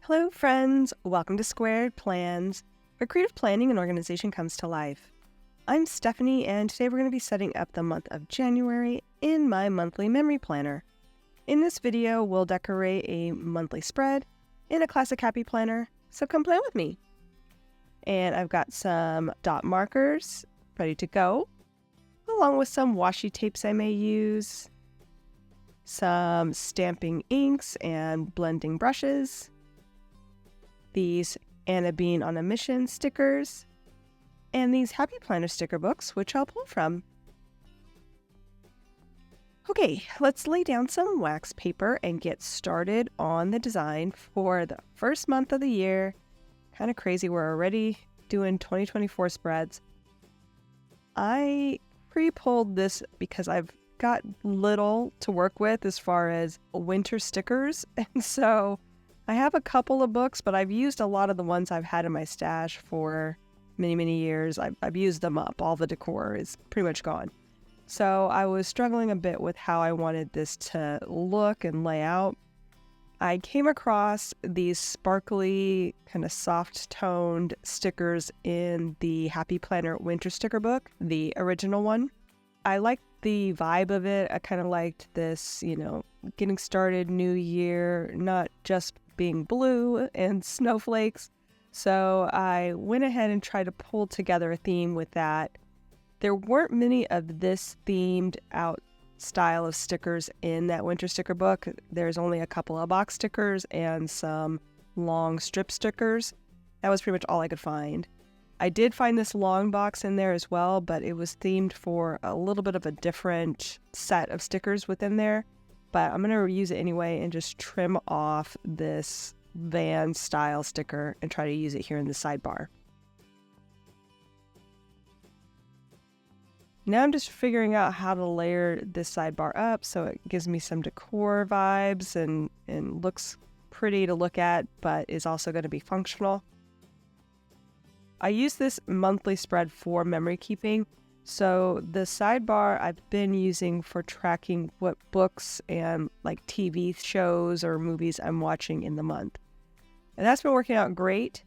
Hello friends, welcome to Squaird Plans, where creative planning and organization comes to life. I'm Stephanie, and today we're going to be setting up the month of January in my monthly memory planner. In this video, we'll decorate a monthly spread in a classic happy planner, so come plan with me. And I've got some dot markers ready to go, along with some washi tapes I may use, some stamping inks and blending brushes, these Anna Bean on a Mission stickers, and these Happy Planner sticker books, which I'll pull from. Okay, let's lay down some wax paper and get started on the design for the first month of the year. Kind of crazy, we're already doing 2024 spreads. I pre-pulled this because I've got little to work with as far as winter stickers, and so I have a couple of books, but I've used a lot of the ones I've had in my stash for many years. I've used them up. All the decor is pretty much gone. So I was struggling a bit with how I wanted this to look and lay out. I came across these sparkly, kind of soft-toned stickers in the Happy Planner winter sticker book, the original one. I liked the vibe of it. I kind of liked this, getting started new year, not just being blue and snowflakes. So I went ahead and tried to pull together a theme with that. There weren't many of this themed out style of stickers in that winter sticker book. There's only a couple of box stickers and some long strip stickers. That was pretty much all I could find. I did find this long box in there as well, but it was themed for a little bit of a different set of stickers within there. But I'm going to use it anyway and just trim off this van style sticker and try to use it here in the sidebar. Now I'm just figuring out how to layer this sidebar up so it gives me some decor vibes and looks pretty to look at, but is also going to be functional. I use this monthly spread for memory keeping. So the sidebar I've been using for tracking what books and like TV shows or movies I'm watching in the month. And that's been working out great.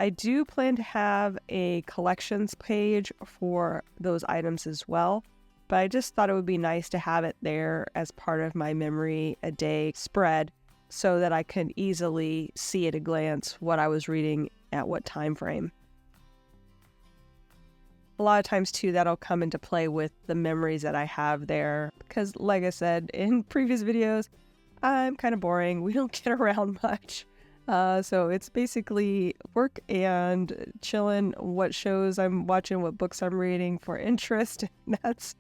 I do plan to have a collections page for those items as well, but I just thought it would be nice to have it there as part of my memory a day spread so that I can easily see at a glance what I was reading at what time frame. A lot of times, too, that'll come into play with the memories that I have there. Because, like I said in previous videos, I'm kind of boring. We don't get around much. So it's basically work and chilling, what shows I'm watching, what books I'm reading for interest. That's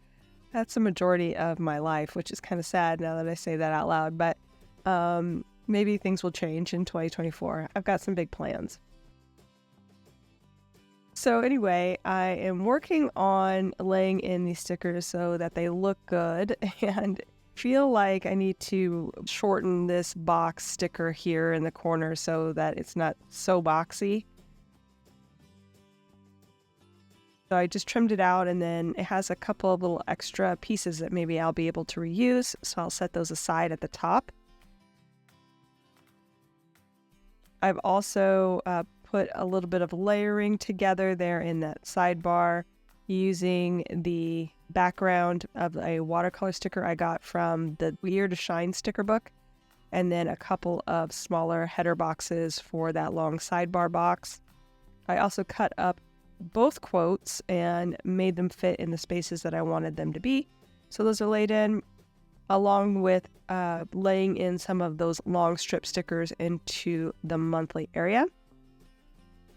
the majority of my life, which is kind of sad now that I say that out loud. But maybe things will change in 2024. I've got some big plans. So anyway, I am working on laying in these stickers so that they look good and feel like I need to shorten this box sticker here in the corner so that it's not so boxy. So I just trimmed it out, and then it has a couple of little extra pieces that maybe I'll be able to reuse. So I'll set those aside at the top. I've also put a little bit of layering together there in that sidebar using the background of a watercolor sticker I got from the Year to Shine sticker book, and then a couple of smaller header boxes for that long sidebar box. I also cut up both quotes and made them fit in the spaces that I wanted them to be. So those are laid in, along with laying in some of those long strip stickers into the monthly area.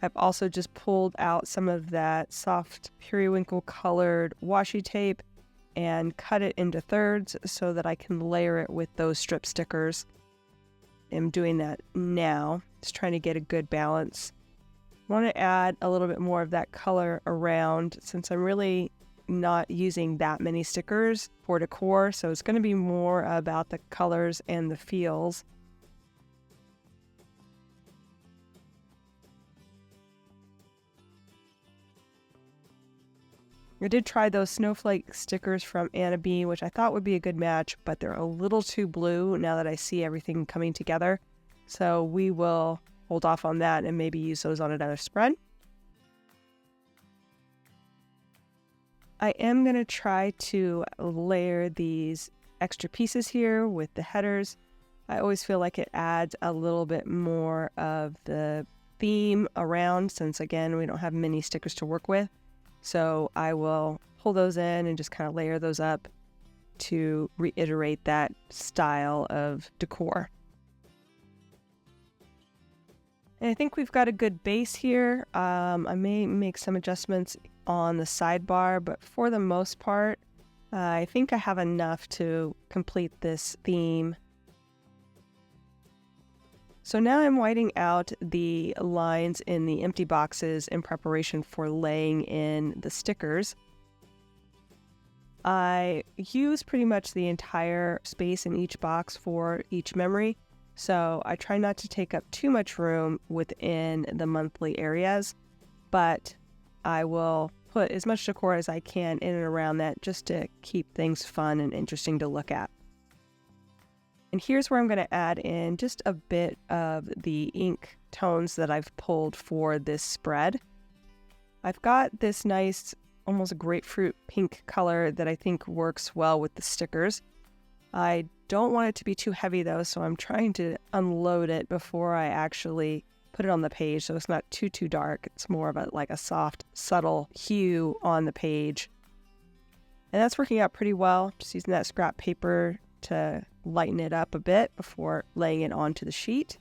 I've also just pulled out some of that soft periwinkle colored washi tape and cut it into thirds so that I can layer it with those strip stickers. I'm doing that now, just trying to get a good balance. I want to add a little bit more of that color around since I'm really not using that many stickers for decor, so it's going to be more about the colors and the feels. I did try those snowflake stickers from Anna B, which I thought would be a good match, but they're a little too blue now that I see everything coming together. So we will hold off on that and maybe use those on another spread. I am going to try to layer these extra pieces here with the headers. I always feel like it adds a little bit more of the theme around, since again, we don't have many stickers to work with. So I will pull those in and just kind of layer those up to reiterate that style of decor. And I think we've got a good base here. I may make some adjustments on the sidebar, but for the most part, I think I have enough to complete this theme. So now I'm whiting out the lines in the empty boxes in preparation for laying in the stickers. I use pretty much the entire space in each box for each memory, so I try not to take up too much room within the monthly areas, but I will put as much decor as I can in and around that just to keep things fun and interesting to look at. And here's where I'm going to add in just a bit of the ink tones that I've pulled for this spread. I've got this nice, almost grapefruit pink color that I think works well with the stickers. I don't want it to be too heavy though, so I'm trying to unload it before I actually put it on the page, so it's not too dark. It's more of like a soft, subtle hue on the page. And that's working out pretty well, just using that scrap paper to lighten it up a bit before laying it onto the sheet.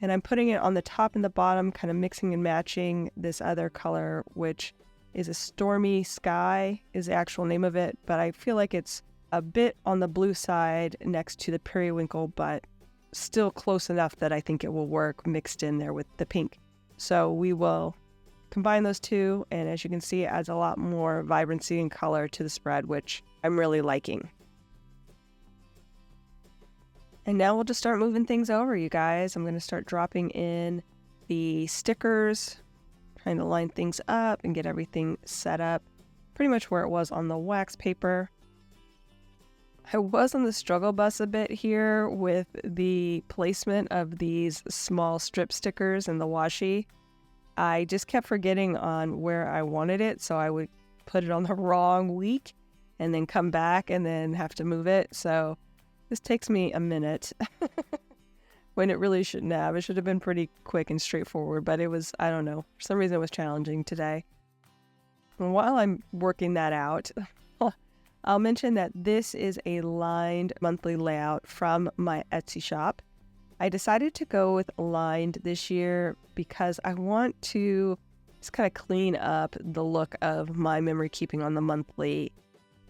And I'm putting it on the top and the bottom, kind of mixing and matching this other color, which is a Stormy Sky is the actual name of it, but I feel like it's a bit on the blue side next to the periwinkle, but still close enough that I think it will work mixed in there with the pink. So we will combine those two, and as you can see, it adds a lot more vibrancy and color to the spread, which I'm really liking. And now we'll just start moving things over, you guys. I'm going to start dropping in the stickers, trying to line things up and get everything set up pretty much where it was on the wax paper. I was on the struggle bus a bit here with the placement of these small strip stickers in the washi. I just kept forgetting on where I wanted it, so I would put it on the wrong week and then come back and then have to move it. So this takes me a minute when it really shouldn't have. It should have been pretty quick and straightforward, but it was, I don't know, for some reason it was challenging today. And while I'm working that out, I'll mention that this is a lined monthly layout from my Etsy shop. I decided to go with lined this year because I want to just kind of clean up the look of my memory keeping on the monthly.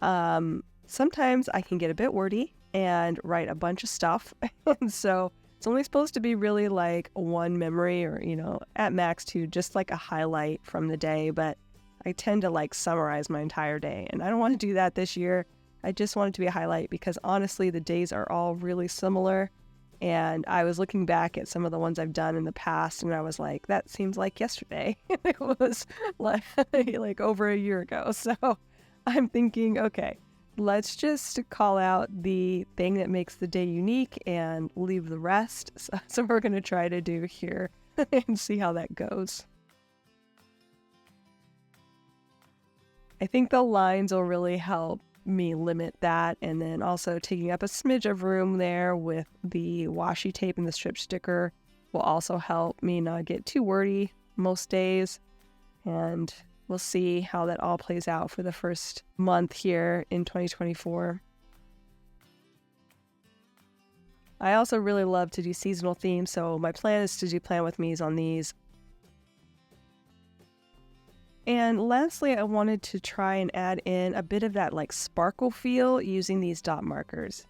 Sometimes I can get a bit wordy and write a bunch of stuff. And so it's only supposed to be really like one memory or, at max two, just like a highlight from the day. But I tend to like summarize my entire day, and I don't want to do that this year. I just want it to be a highlight because honestly, the days are all really similar. And I was looking back at some of the ones I've done in the past, and I was like, that seems like yesterday. It was like over a year ago. So I'm thinking, okay, let's just call out the thing that makes the day unique and leave the rest. So we're going to try to do here and see how that goes. I think the lines will really help me limit that, and then also taking up a smidge of room there with the washi tape and the strip sticker will also help me not get too wordy most days. And we'll see how that all plays out for the first month here in 2024. I also really love to do seasonal themes, so my plan is to do plan with me's on these. And lastly, I wanted to try and add in a bit of that like sparkle feel using these dot markers.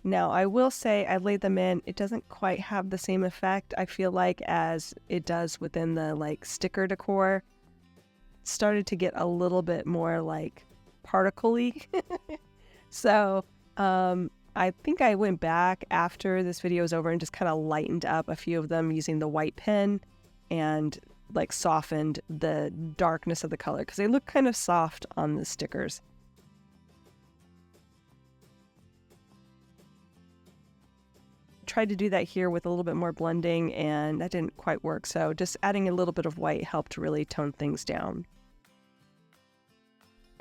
Now, I will say I laid them in. It doesn't quite have the same effect, I feel like, as it does within the like sticker decor. It started to get a little bit more like particle-y. So I think I went back after this video was over and just kind of lightened up a few of them using the white pen and like softened the darkness of the color because they look kind of soft on the stickers. Tried to do that here with a little bit more blending, and that didn't quite work. So just adding a little bit of white helped really tone things down.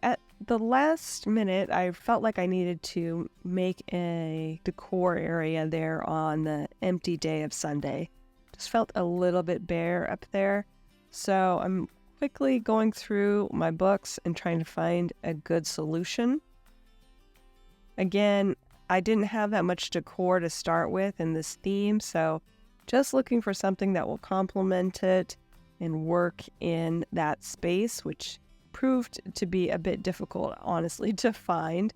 At the last minute, I felt like I needed to make a decor area there on the empty day of Sunday. Just felt a little bit bare up there. So I'm quickly going through my books and trying to find a good solution. Again, I didn't have that much decor to start with in this theme, so just looking for something that will complement it and work in that space, which proved to be a bit difficult, honestly, to find.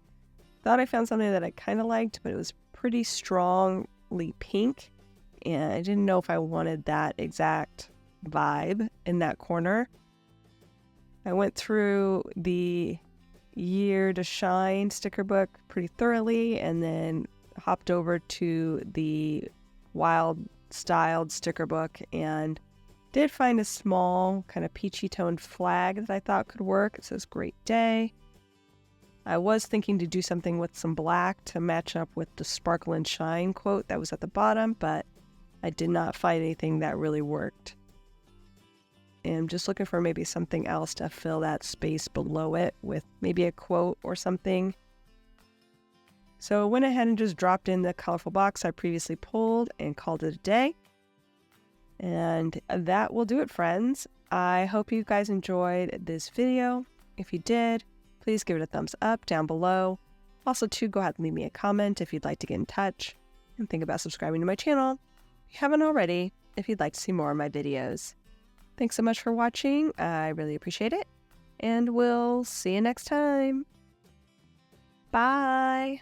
Thought I found something that I kind of liked, but it was pretty strongly pink, and I didn't know if I wanted that exact vibe in that corner. I went through the Year to Shine sticker book pretty thoroughly and then hopped over to the Wild Styled sticker book and did find a small kind of peachy toned flag that I thought could work. It says "Great Day." I was thinking to do something with some black to match up with the Sparkle and Shine quote that was at the bottom, but I did not find anything that really worked. I'm just looking for maybe something else to fill that space below it with maybe a quote or something. So I went ahead and just dropped in the colorful box I previously pulled and called it a day. And that will do it, friends. I hope you guys enjoyed this video. If you did, please give it a thumbs up down below. Also, too, go ahead and leave me a comment if you'd like to get in touch. And think about subscribing to my channel if you haven't already, if you'd like to see more of my videos. Thanks so much for watching. I really appreciate it. And we'll see you next time. Bye.